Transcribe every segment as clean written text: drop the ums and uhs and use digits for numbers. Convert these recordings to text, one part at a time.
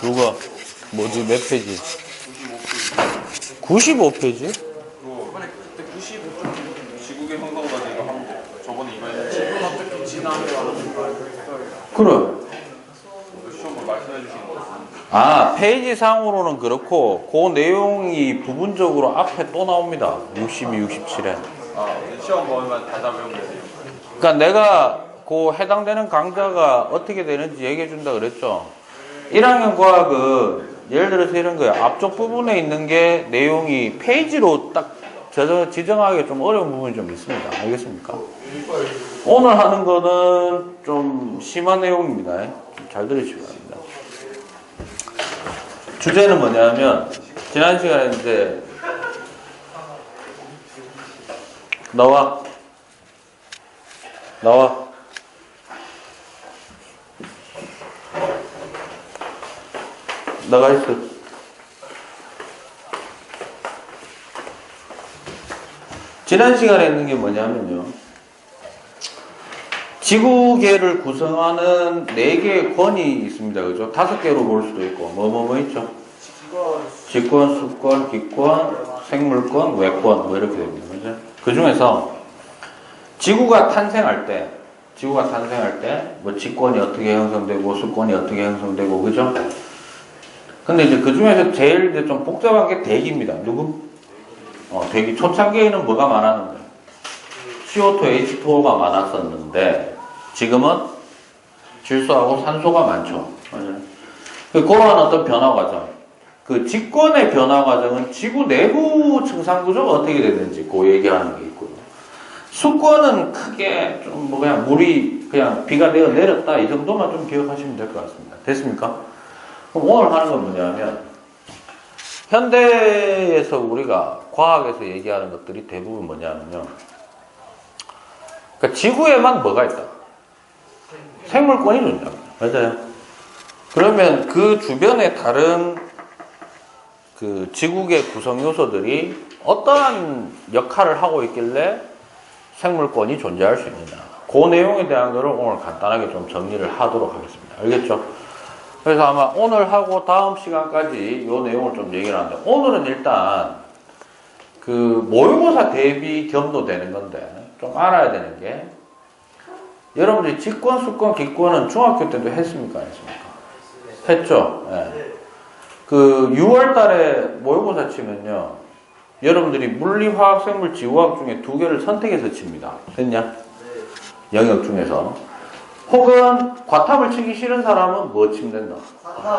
누가? 뭐지? 몇 페이지? 95페이지? 이번에 그때 95쪽 지구계 형성까지 이거 하면 돼. 저번에 이거 했는데 지금 어떻게 지나면 그래. 시험을 말씀해 주신 거. 아, 페이지 상으로는 그렇고 그 내용이 부분적으로 앞에 또 나옵니다. 62, 67에. 아, 시험 보면 다 잡으면 되세요. 그러니까 내가 그 해당되는 강좌가 어떻게 되는지 얘기해 준다 그랬죠. 1학년 과학은 예를 들어서 이런 거예요. 앞쪽 부분에 있는 게 내용이 페이지로 딱 지정하기 좀 어려운 부분이 좀 있습니다. 알겠습니까? 오늘 하는 거는 좀 심한 내용입니다. 잘 들으시기 바랍니다. 주제는 뭐냐면 지난 시간에 이제 나와 나가 있어. 지난 시간에 있는 게 뭐냐면요. 지구계를 구성하는 4개의 권이 있습니다. 그죠? 5개로 볼 수도 있고, 뭐 있죠? 직권, 수권, 기권, 생물권, 외권, 뭐 이렇게 됩니다. 그죠? 그 중에서 지구가 탄생할 때, 뭐 직권이 어떻게 형성되고, 수권이 어떻게 형성되고, 그죠? 근데 이제 그 중에서 제일 이제 좀 복잡한 게 대기입니다. 누구? 대기. 초창기에는 뭐가 많았는데? CO2, H2O가 많았었는데, 지금은 질소하고 산소가 많죠. 맞아요. 그런 어떤 변화 과정. 그 직권의 변화 과정은 지구 내부 증상 구조가 어떻게 되는지 그 얘기하는 게 있고요. 수권은 크게 좀 뭐 그냥 물이 그냥 비가 내어 내렸다 이 정도만 좀 기억하시면 될 것 같습니다. 됐습니까? 그럼 오늘 하는 건 뭐냐면 현대에서 우리가 과학에서 얘기하는 것들이 대부분 뭐냐면요. 그러니까 지구에만 뭐가 있다? 생물권이 존재합니다. 맞아요. 그러면 그 주변에 다른 그 지구계 구성 요소들이 어떠한 역할을 하고 있길래 생물권이 존재할 수 있느냐. 그 내용에 대한 거를 오늘 간단하게 좀 정리를 하도록 하겠습니다. 알겠죠? 그래서 아마 오늘 하고 다음 시간까지 이 내용을 좀 얘기를 하는데 오늘은 일단 그 모의고사 대비 겸도 되는 건데 좀 알아야 되는 게 여러분들이 직권, 수권, 기권은 중학교 때도 했습니까? 안 했습니까? 했죠? 네. 그 6월 달에 모의고사 치면요. 여러분들이 물리, 화학, 생물, 지구화학 중에 2개를 선택해서 칩니다. 됐냐? 영역 중에서. 혹은 과탐을 치기 싫은 사람은 뭐 치면 된다?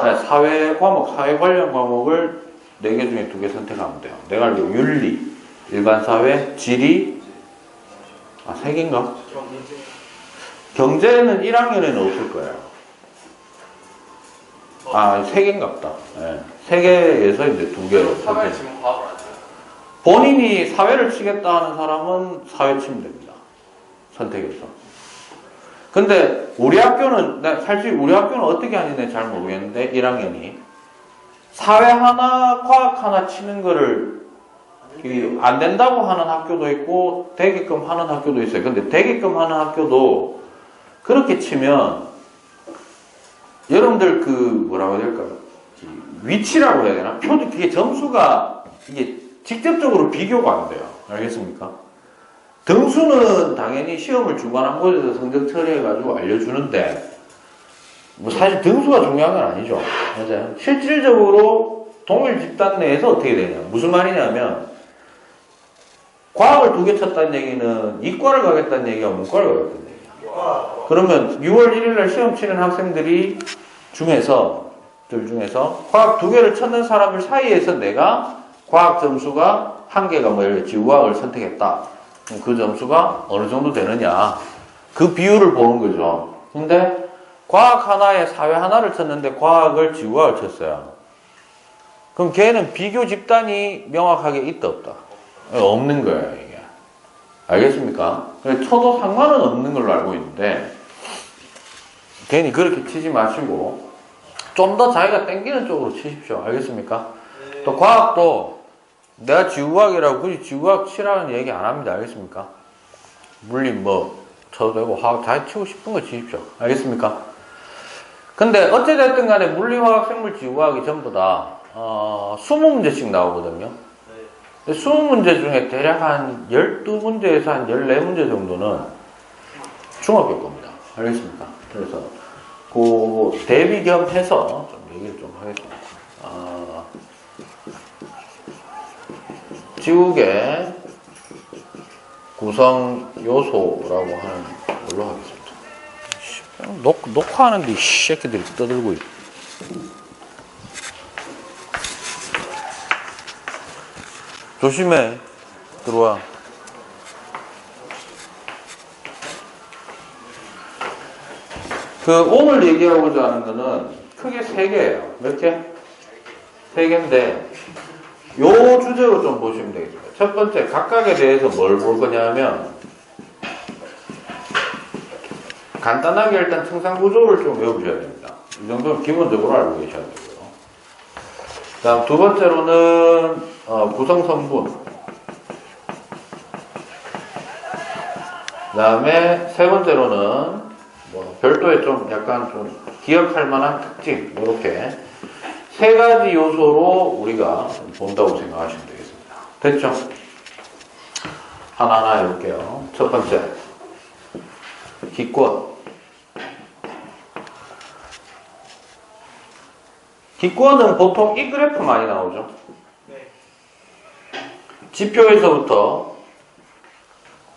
네, 사회 과목, 사회 관련 과목을 4개 중에 2개 선택하면 돼요. 내가 알기로 윤리, 일반 사회, 지리, 3개인가? 경제는 1학년에는 없을 거예요. 3개인가 보다. 네. 3개에서 이제 2개로. 사회 지금 과학을 안 해요. 본인이 사회를 치겠다 하는 사람은 사회 치면 됩니다. 선택해서. 근데 우리 학교는, 사실 우리 학교는 어떻게 하는지 잘 모르겠는데, 1학년이. 사회 하나, 과학 하나 치는 거를 안 된다고 하는 학교도 있고, 되게끔 하는 학교도 있어요. 근데 되게끔 하는 학교도 그렇게 치면, 여러분들 뭐라고 해야 될까요? 위치라고 해야 되나? 그게 점수가, 이게 직접적으로 비교가 안 돼요. 알겠습니까? 등수는 당연히 시험을 주관한 곳에서 성적 처리해가지고 알려주는데, 뭐 사실 등수가 중요한 건 아니죠. 맞아요. 실질적으로 동일 집단 내에서 어떻게 되냐. 무슨 말이냐면, 과학을 2개 쳤다는 얘기는 이과를 가겠다는 얘기가 문과를 가겠다는 얘기야. 그러면 6월 1일날 시험 치는 학생들이 중에서 과학 2개를 쳤는 사람들 사이에서 내가 과학 점수가 1개가 뭐 예를 들어 지구과학을 선택했다. 그럼 그 점수가 어느 정도 되느냐. 그 비율을 보는 거죠. 근데 과학 하나에 사회 하나를 쳤는데 과학을 지구과학을 쳤어요. 그럼 걔는 비교 집단이 명확하게 있다 없다? 없는 거예요 이게. 알겠습니까? 쳐도 상관은 없는 걸로 알고 있는데 괜히 그렇게 치지 마시고 좀 더 자기가 땡기는 쪽으로 치십시오. 알겠습니까? 또 과학도 내가 지구과학이라고 굳이 지구과학 치라는 얘기 안 합니다. 알겠습니까? 물리 뭐 쳐도 되고 화학 잘 치고 싶은 거 치십시오. 알겠습니까? 근데 어찌됐든 간에 물리, 화학, 생물, 지구과학이 전부 다 20문제씩 나오거든요. 근데 20문제 중에 대략 한 12문제에서 한 14문제 정도는 중학교 겁니다. 알겠습니까? 그래서 그 대비 겸 해서 좀 얘기를 좀 하겠습니다. 지구의 구성 요소라고 하는 걸로 하겠습니다. 녹화하는데 이 새끼들이 떠들고 있고. 조심해. 들어와. 오늘 얘기하고자 하는 거는 크게 3개예요. 몇 개? 3개인데 요 주제로 좀 보시면 되겠습니다. 첫 번째, 각각에 대해서 뭘 볼 거냐면 간단하게 일단 청상구조를 좀 외우셔야 됩니다. 이 정도는 기본적으로 알고 계셔야 되고요. 그 다음 두 번째로는 구성성분, 그 다음에 세 번째로는 뭐 별도의 좀 약간 좀 기억할 만한 특징, 이렇게 3가지 요소로 우리가 본다고 생각하시면 되겠습니다. 됐죠? 하나하나 해볼게요. 첫 번째, 기권. 기권은 보통 이 그래프 많이 나오죠? 지표에서부터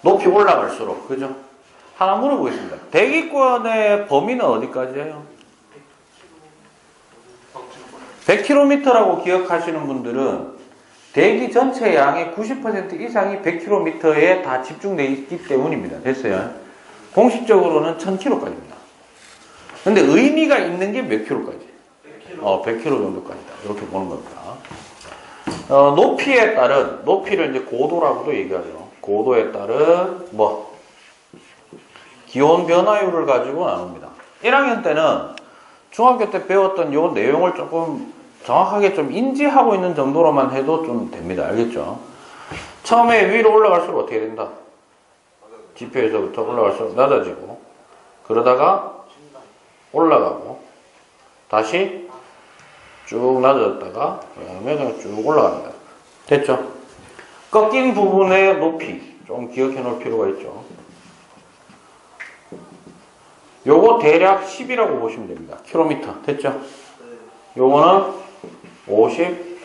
높이 올라갈수록, 그죠? 하나 물어보겠습니다. 대기권의 범위는 어디까지예요? 100km라고 기억하시는 분들은 대기 전체 양의 90% 이상이 100km에 다 집중되어 있기 때문입니다. 됐어요? 공식적으로는 1000km까지입니다. 근데 의미가 있는 게 몇 킬로까지? 100km 정도까지다. 이렇게 보는 겁니다. 높이에 따른, 높이를 이제 고도라고도 얘기하죠. 고도에 따른, 기온 변화율을 가지고 나눕니다. 1학년 때는 중학교 때 배웠던 요 내용을 조금 정확하게 좀 인지하고 있는 정도로만 해도 좀 됩니다. 알겠죠? 처음에 위로 올라갈수록 어떻게 된다? 지표에서부터 올라갈수록 낮아지고, 그러다가 올라가고, 다시 쭉 낮아졌다가, 그 다음에 그냥 쭉 올라갑니다. 됐죠? 꺾인 부분의 높이, 좀 기억해 놓을 필요가 있죠. 요거 대략 10이라고 보시면 됩니다. 킬로미터. 됐죠? 요거는 50,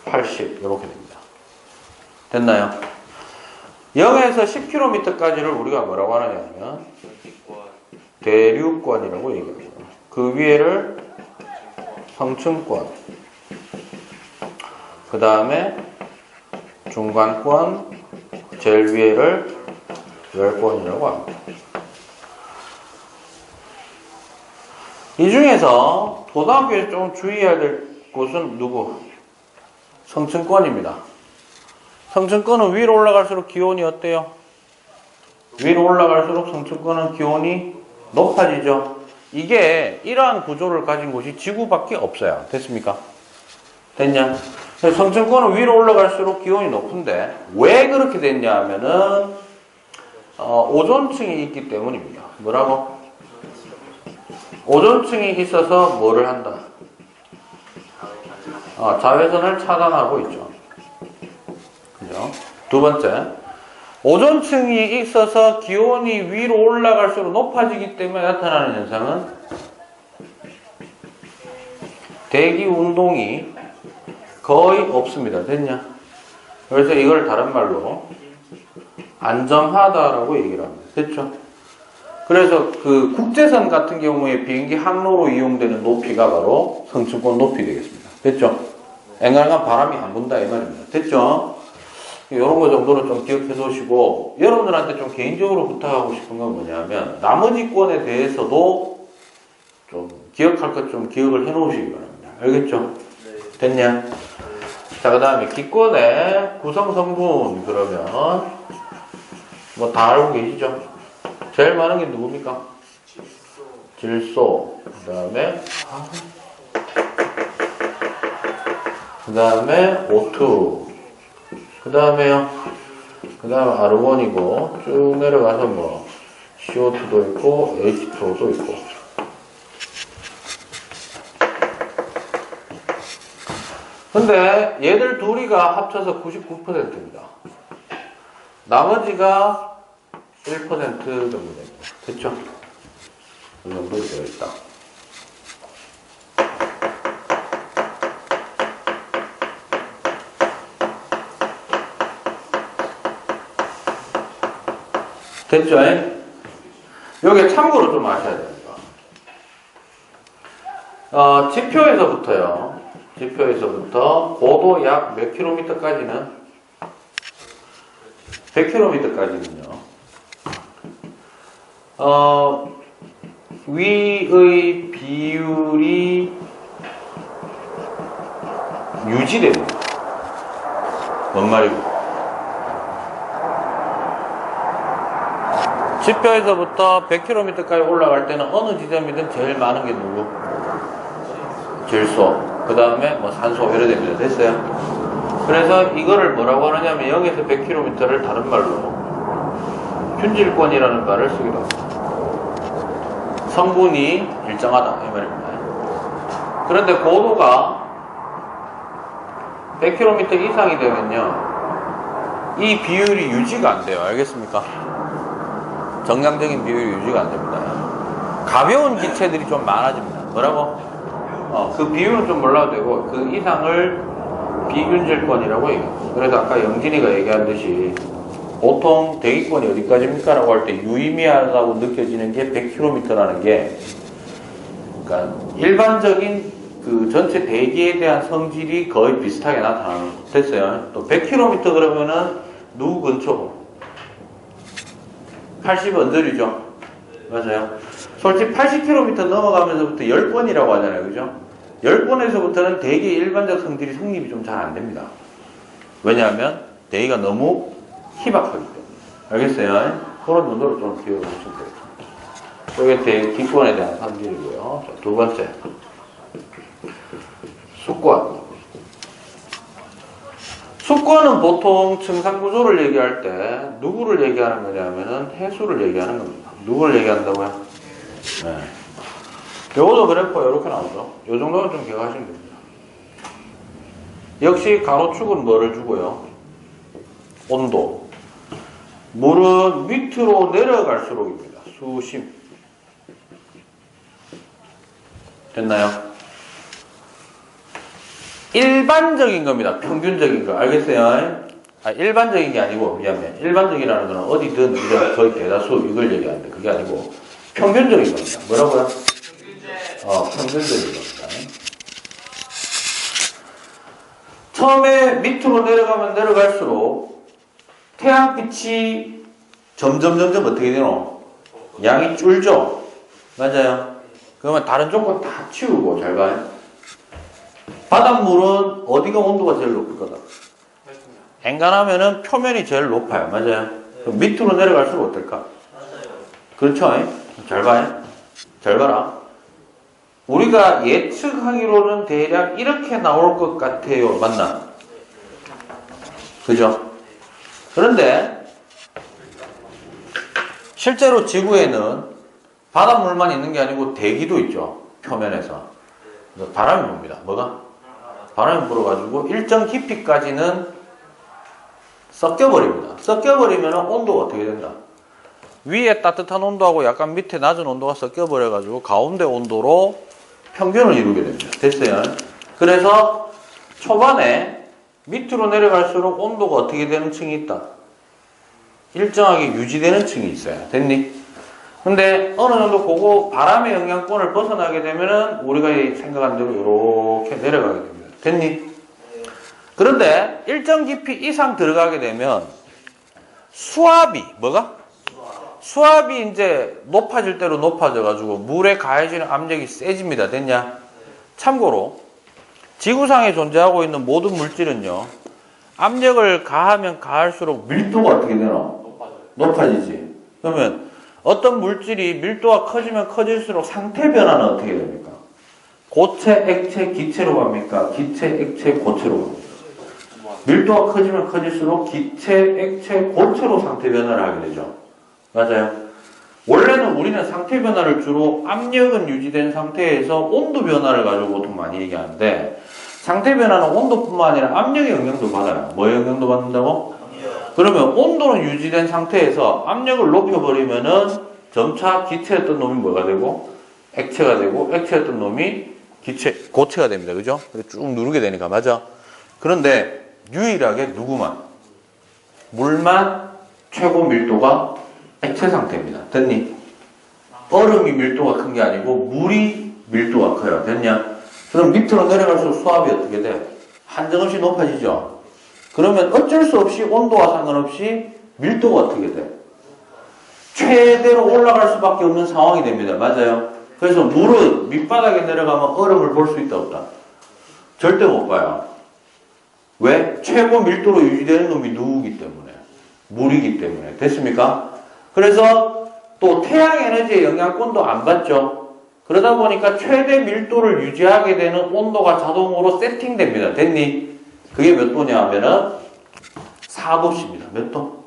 80 이렇게 됩니다. 됐나요? 0에서 10km까지를 우리가 뭐라고 하느냐면 대류권이라고 얘기합니다. 그 위에를 성층권, 그 다음에 중간권, 제일 위에를 열권이라고 합니다. 이 중에서 고등학교에서 좀 주의해야 될 곳은 누구? 성층권입니다. 성층권은 위로 올라갈수록 기온이 어때요? 위로 올라갈수록 성층권은 기온이 높아지죠. 이게 이러한 구조를 가진 곳이 지구밖에 없어요. 됐습니까? 됐냐? 성층권은 위로 올라갈수록 기온이 높은데 왜 그렇게 됐냐 하면은 오존층이 있기 때문입니다. 뭐라고? 오존층이 있어서 뭐를 한다? 자외선을 차단하고 있죠. 그죠? 두 번째, 오존층이 있어서 기온이 위로 올라갈수록 높아지기 때문에 나타나는 현상은 대기 운동이 거의 없습니다. 됐냐? 그래서 이걸 다른 말로 안정하다라고 얘기를 합니다. 됐죠? 그래서 그 국제선 같은 경우에 비행기 항로로 이용되는 높이가 바로 성층권 높이 되겠습니다. 됐죠? 앵간한 바람이 안 분다 이 말입니다. 됐죠? 이런 거 정도는 좀 기억해 두시고, 여러분들한테 좀 개인적으로 부탁하고 싶은 건 뭐냐면 나머지 권에 대해서도 좀 기억할 것 좀 기억을 해 놓으시기 바랍니다. 알겠죠? 됐냐? 자, 그 다음에 기권의 구성 성분, 그러면 뭐 다 알고 계시죠? 제일 많은 게 누굽니까? 질소. 그 다음에 O2. 그 다음에 아르곤이고 쭉 내려가서 뭐 CO2도 있고 H2O도 있고. 근데 얘들 둘이가 합쳐서 99%입니다. 나머지가 1% 정도 됩니다. 됐죠? 이 정도 되어 있다. 됐죠? 여기 참고로 좀 아셔야 됩니다. 지표에서부터 고도 약 몇 킬로미터까지는 100km까지는요. 위의 비율이 유지됩니다. 뭔 말이고? 지표에서부터 100km까지 올라갈 때는 어느 지점이든 제일 많은 게 누구? 질소. 그 다음에 뭐 산소 이래 됩니다. 됐어요? 그래서 이거를 뭐라고 하느냐면 0에서 100km를 다른 말로 균질권이라는 말을 쓰기도 합니다. 성분이 일정하다 이 말입니다. 그런데 고도가 100km 이상이 되면요, 이 비율이 유지가 안 돼요. 알겠습니까? 정량적인 비율이 유지가 안 됩니다. 가벼운 기체들이 좀 많아집니다. 뭐라고? 그 비율은 좀 몰라도 되고 그 이상을 비균질권이라고 얘기해요. 그래서 아까 영진이가 얘기한 듯이 보통 대기권이 어디까지입니까? 라고 할 때 유의미하다고 느껴지는 게 100km라는 게, 그러니까 일반적인 그 전체 대기에 대한 성질이 거의 비슷하게 나타나는 거. 됐어요? 또 100km 그러면은 누구 근처? 80 언저리죠? 맞아요? 솔직히 80km 넘어가면서부터 10번이라고 하잖아요. 그죠? 10번에서부터는 대기의 일반적 성질이 성립이 좀 잘 안 됩니다. 왜냐하면 대기가 너무 희박하기 때문에. 알겠어요? 그런 정도로 좀 기억을 하시면 돼요. 이게 대기권에 대한 성질이고요. 자, 두 번째. 수권. 수권은 보통 증상구조를 얘기할 때 누구를 얘기하는 거냐면은 해수를 얘기하는 겁니다. 누구를 얘기한다고요? 네. 요거도 그래프가 이렇게 나오죠. 요 정도는 좀 기억하시면 됩니다. 역시 가로축은 뭐를 주고요? 온도. 물은 밑으로 내려갈수록입니다. 수심. 됐나요? 일반적인 겁니다. 평균적인 거. 알겠어요? 일반적인 게 아니고, 미안해. 일반적이라는 거는 어디든 이런 거의 대다수 이걸 얘기하는데 그게 아니고 평균적인 겁니다. 뭐라고요? 평균적인 겁니다. 처음에 밑으로 내려가면 내려갈수록 태양빛이 점점 어떻게 되노? 양이 줄죠? 맞아요? 그러면 다른 종목 다 치우고, 잘 봐요. 바닷물은 어디가 온도가 제일 높을 거다? 엔간하면은 표면이 제일 높아요. 맞아요? 그럼 밑으로 내려갈수록 어떨까? 그렇죠? 잘 봐요. 잘 봐라. 우리가 예측하기로는 대략 이렇게 나올 것 같아요. 맞나? 그죠? 그런데 실제로 지구에는 바닷물만 있는 게 아니고 대기도 있죠. 표면에서. 바람이 붑니다. 뭐가? 바람이 불어가지고 일정 깊이까지는 섞여버립니다. 섞여버리면 온도가 어떻게 된다? 위에 따뜻한 온도하고 약간 밑에 낮은 온도가 섞여버려가지고 가운데 온도로 평균을 이루게 됩니다. 됐어요? 그래서 초반에 밑으로 내려갈수록 온도가 어떻게 되는 층이 있다? 일정하게 유지되는 층이 있어요. 됐니? 근데 어느 정도 그거 바람의 영향권을 벗어나게 되면은 우리가 생각한 대로 이렇게 내려가게 됩니다. 됐니? 그런데 일정 깊이 이상 들어가게 되면 수압이 뭐가? 수압이 이제 높아질 대로 높아져가지고 물에 가해지는 압력이 세집니다. 됐냐? 참고로 지구상에 존재하고 있는 모든 물질은요, 압력을 가하면 가할수록 밀도가 어떻게 되나? 높아지지. 그러면 어떤 물질이 밀도가 커지면 커질수록 상태 변화는 어떻게 됩니까? 고체, 액체, 기체로 갑니까? 기체, 액체, 고체로 갑니까? 밀도가 커지면 커질수록 기체, 액체, 고체로 상태 변화를 하게 되죠. 맞아요. 원래는 우리는 상태 변화를 주로 압력은 유지된 상태에서 온도 변화를 가지고 보통 많이 얘기하는데, 상태 변화는 온도뿐만 아니라 압력의 영향도 받아요. 뭐의 영향도 받는다고? 그러면 온도는 유지된 상태에서 압력을 높여버리면은 점차 기체였던 놈이 뭐가 되고? 액체가 되고, 액체였던 놈이 고체가 됩니다. 그죠? 쭉 누르게 되니까, 맞아? 그런데 유일하게 누구만? 물만 최고 밀도가 액체 상태입니다. 됐니? 얼음이 밀도가 큰 게 아니고 물이 밀도가 커요. 됐냐? 그럼 밑으로 내려갈수록 수압이 어떻게 돼? 한정없이 높아지죠? 그러면 어쩔 수 없이 온도와 상관없이 밀도가 어떻게 돼? 최대로 올라갈 수밖에 없는 상황이 됩니다. 맞아요? 그래서 물은 밑바닥에 내려가면 얼음을 볼 수 있다 없다? 절대 못 봐요. 왜? 최고 밀도로 유지되는 놈이 누구기 때문에? 물이기 때문에. 됐습니까? 그래서 또 태양 에너지의 영향권도 안 받죠. 그러다 보니까 최대 밀도를 유지하게 되는 온도가 자동으로 세팅됩니다. 됐니? 그게 몇 도냐 하면은 4도씨입니다. 몇 도?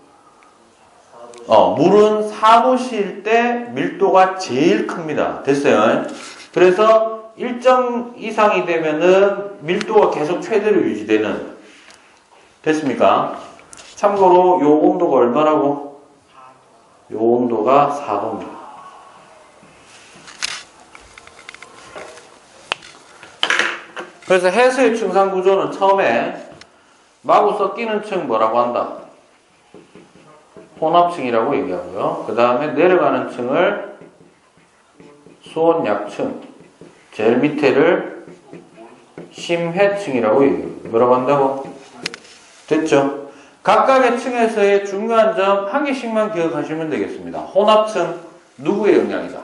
물은 4도씨일 때 밀도가 제일 큽니다. 됐어요? 그래서 일정 이상이 되면은 밀도가 계속 최대로 유지되는. 됐습니까? 참고로 요 온도가 얼마라고? 요 온도가 4도입니다. 그래서 해수의 층상 구조는 처음에 마구 섞이는 층 뭐라고 한다? 혼합층이라고 얘기하고요. 그 다음에 내려가는 층을 수온약층, 제일 밑에를 심해층이라고 얘기해요. 뭐라고 한다고? 됐죠? 각각의 층에서의 중요한 점 한 개씩만 기억하시면 되겠습니다. 혼합층, 누구의 영향이다?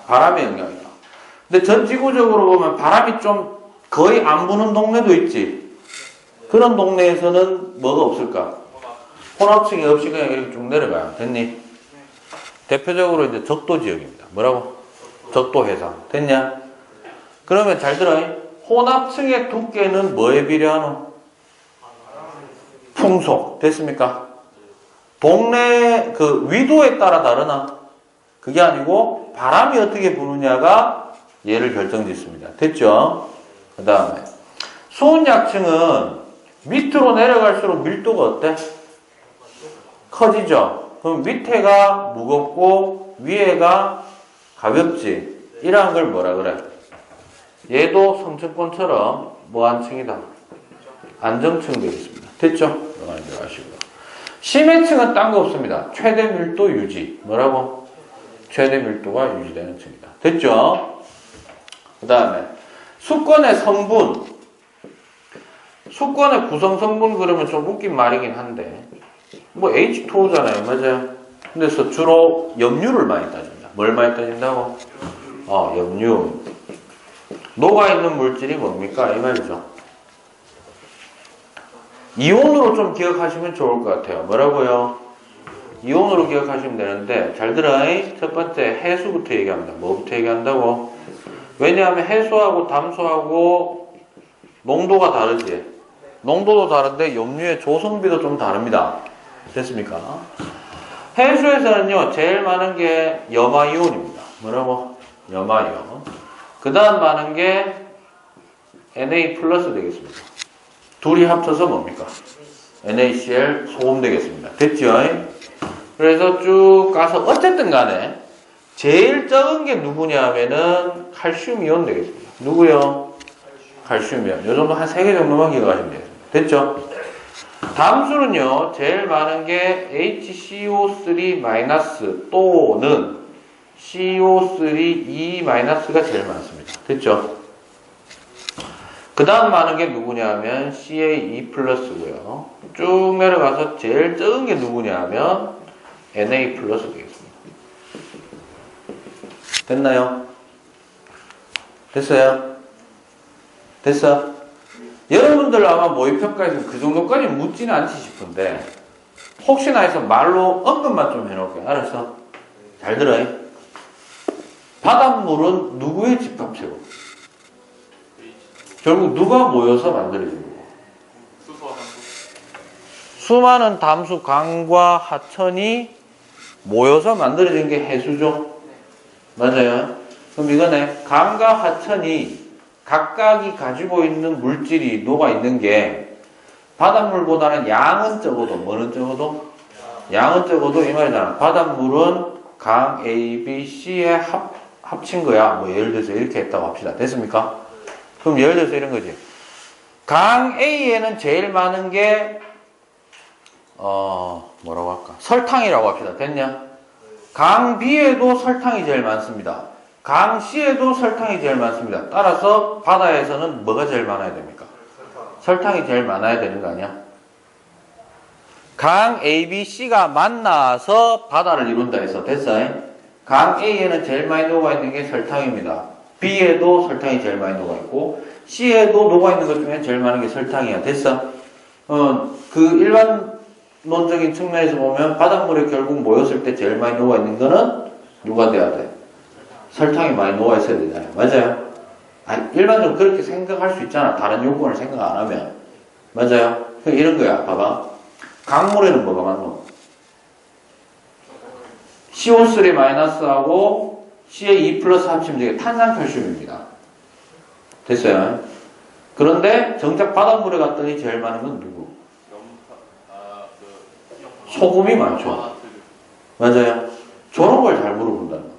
바람의 영향이다. 근데 전 지구적으로 보면 바람이 좀 거의 안 부는 동네도 있지. 그런 동네에서는 뭐가 없을까? 혼합층이 없이 그냥 이렇게 쭉 내려가요. 됐니? 대표적으로 이제 적도 지역입니다. 뭐라고? 적도 해상. 됐냐? 그러면 잘 들어. 혼합층의 두께는 뭐에 비례하노? 풍속. 됐습니까? 동네 그 위도에 따라 다르나? 그게 아니고 바람이 어떻게 부느냐가 얘를 결정짓습니다. 됐죠? 그 다음에 수온약층은 밑으로 내려갈수록 밀도가 어때? 커지죠? 그럼 밑에가 무겁고 위에가 가볍지? 이러한 걸 뭐라 그래? 얘도 성층권처럼 뭐한 층이다? 안정층 되겠습니다. 됐죠? 들어가는 줄 아시고요. 심해층은 딴 거 없습니다. 최대 밀도 유지. 뭐라고? 최대 밀도가 유지되는 층이다. 됐죠? 그 다음에 수권의 성분. 수권의 구성 성분 그러면 좀 웃긴 말이긴 한데 뭐 H2O잖아요. 맞아요? 그래서 주로 염류를 많이 따집니다. 뭘 많이 따진다고? 염류. 녹아있는 물질이 뭡니까? 이 말이죠. 이온으로 좀 기억하시면 좋을 것 같아요. 뭐라고요? 이온으로 기억하시면 되는데 잘 들어. 첫 번째 해수부터 얘기합니다. 뭐부터 얘기한다고? 왜냐하면 해수하고 담수하고 농도가 다르지. 농도도 다른데 염류의 조성비도 좀 다릅니다. 됐습니까? 해수에서는요 제일 많은 게 염화이온입니다. 뭐라고? 염화이온. 그 다음 많은 게 Na 플러스 되겠습니다. 둘이 합쳐서 뭡니까? NaCl 소금 되겠습니다. 됐죠? 그래서 쭉 가서 어쨌든 간에 제일 적은 게 누구냐 하면은 칼슘 이온 되겠습니다. 누구요? 칼슘 이온. 요 정도 한 3개 정도만 기억하시면 되겠습니다. 됐죠? 담수는요, 제일 많은 게 HCO3- 또는 CO3E- 제일 많습니다. 됐죠? 그 다음 많은 게 누구냐 하면 CaE 플러스고요. 쭉 내려가서 제일 적은 게 누구냐 하면 Na 플러스 되겠습니다. 됐나요? 됐어요? 됐어? 여러분들 아마 모의평가에서 그 정도까지 묻지는 않지 싶은데 혹시나 해서 말로 언급만 좀 해놓을게요. 알았어? 잘 들어. 바닷물은 누구의 집합체고? 결국 누가 모여서 만들어지는 거고? 수소와 수많은 담수 강과 하천이 모여서 만들어진 게 해수죠. 맞아요. 그럼 이거네. 강과 하천이 각각이 가지고 있는 물질이 녹아있는 게 바닷물보다는 양은 적어도 뭐는 적어도? 양은 적어도 이 말이잖아. 바닷물은 강 A, B, C에 합친 거야. 뭐 예를 들어서 이렇게 했다고 합시다. 됐습니까? 그럼 예를 들어서 이런 거지. 강 A에는 제일 많은 게 뭐라고 할까? 설탕이라고 합시다. 됐냐? 강 B에도 설탕이 제일 많습니다. 강 C에도 설탕이 제일 많습니다. 따라서 바다에서는 뭐가 제일 많아야 됩니까? 설탕이 제일 많아야 되는 거 아니야? 강 A, B, C가 만나서 바다를 이룬다 해서 됐어? 강 A에는 제일 많이 녹아있는 게 설탕입니다. B에도 설탕이 제일 많이 녹아있고 C에도 녹아있는 것 중에 제일 많은 게 설탕이야. 됐어? 그 일반론적인 측면에서 보면 바닷물에 결국 모였을 때 제일 많이 녹아있는 거는 누가 돼야 돼? 설탕이 많이 녹아있어야 되잖아요. 맞아요? 일반적으로 그렇게 생각할 수 있잖아. 다른 요건을 생각 안 하면. 맞아요? 이런 거야. 봐봐. 강물에는 뭐가 많노? CO3-하고 CA2 플러스 합치면 이게 탄산칼슘입니다. 됐어요? 그런데 정작 바닷물에 갔더니 제일 많은 건 누구? 소금이 많죠. 맞아요? 저런 걸 잘 물어본다는 겁니다.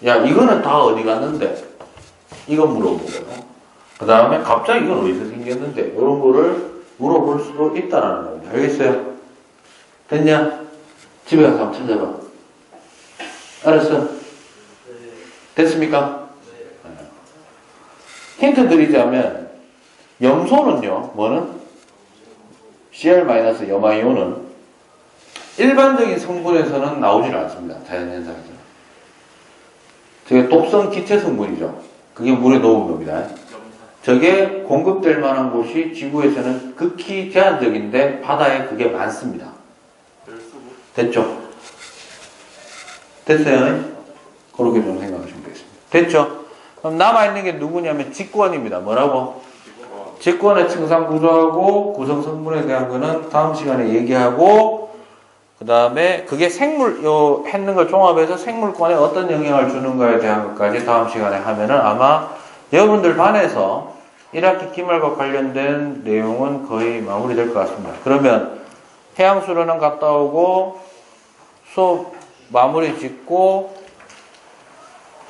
야, 이거는 다 어디 갔는데? 이건 물어보고요. 그 다음에 갑자기 이건 어디서 생겼는데? 이런 거를 물어볼 수도 있다는 겁니다. 알겠어요? 됐냐? 집에 가서 한번 찾아봐. 알았어? 됐습니까? 힌트 드리자면 염소는요. 뭐는? Cr- 염화이온은 일반적인 성분에서는 나오질 않습니다. 자연현상에서는. 저게 독성 기체 성분이죠. 그게 물에 녹은 겁니다. 저게 공급될 만한 곳이 지구에서는 극히 제한적인데 바다에 그게 많습니다. 됐죠? 됐어요? 그렇게 좀 생각하시면 되겠습니다. 됐죠? 그럼 남아있는 게 누구냐면 직권입니다. 뭐라고? 직권의 층상구조하고 구성성분에 대한 거는 다음 시간에 얘기하고 그 다음에 그게 했는 걸 종합해서 생물권에 어떤 영향을 주는가에 대한 것까지 다음 시간에 하면은 아마 여러분들 반에서 1학기 기말과 관련된 내용은 거의 마무리될 것 같습니다. 그러면 해양수련원 갔다 오고 수업 마무리 짓고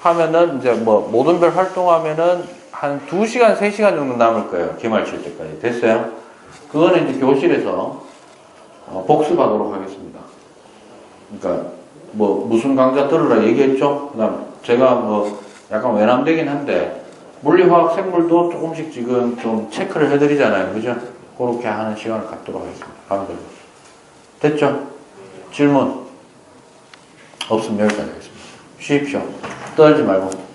하면은 이제 뭐 모든 별 활동하면은 한 2시간, 3시간 정도 남을 거예요. 기말 칠 때까지. 됐어요? 그거는 이제 교실에서 복습하도록 하겠습니다. 그러니까 뭐 무슨 강좌 들으라 얘기했죠? 그다음 제가 뭐 약간 외람되긴 한데 물리화학 생물도 조금씩 지금 좀 체크를 해드리잖아요. 그죠? 그렇게 하는 시간을 갖도록 하겠습니다. 다음대로. 됐죠? 질문 없으면 여기까지 하겠습니다. 쉬십시오. 떨지 말고.